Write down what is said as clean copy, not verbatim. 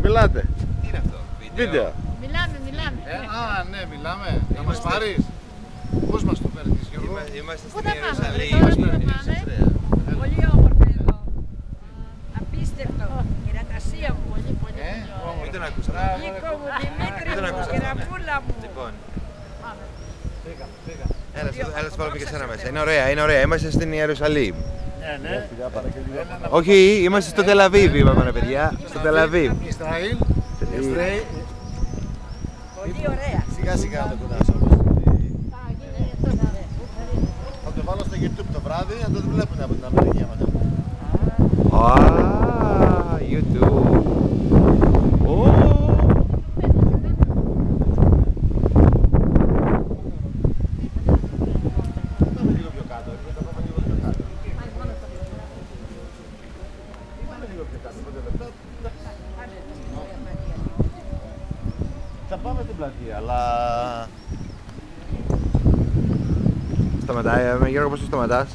μιλάτε. Τι είναι αυτό, Βίντεο. Μιλάμε. Ναι, μιλάμε. Θα μας πάρεις. Πώς μας το παίρνεις, Γιώργο? Είμαστε Πού στην θα Ιερουσαλήμ. πάμε, τώρα πού θα πάμε? Πολύ όμορφο εδώ. Απίστευτο. Η εργασία μου. Πολύ. Μην τον ακούσαμε. Νίκο μου, Δημήτρη Δεν μου, ακούσαμε. Κεραμπούλα μου. Λοιπόν. Έλα, σου βάλουμε και εσένα μέσα. Είναι ωραία. Είμαστε στην Ιερουσαλήμ. Ναι. Όχι, είμαστε στο Τελαβίβ, είπαμε, παιδιά. Στο Τελαβίβ. Ισραήλ. Πολύ ωραία. Σιγά σιγά να το κουνάς όμως. Θα το βάλω στο YouTube το βράδυ, να το βλέπουν από την Αμερική άμα θέλουν. YouTube. Πάμε λίγο πιο κάτω, πάμε λίγο πιο κάτω. Πάμε λίγο πιο κάτω, 5 λεπτά. Θα πάμε στην πλατεία, αλλά... Σταματάει, Γιώργο, πώς το σταματάς?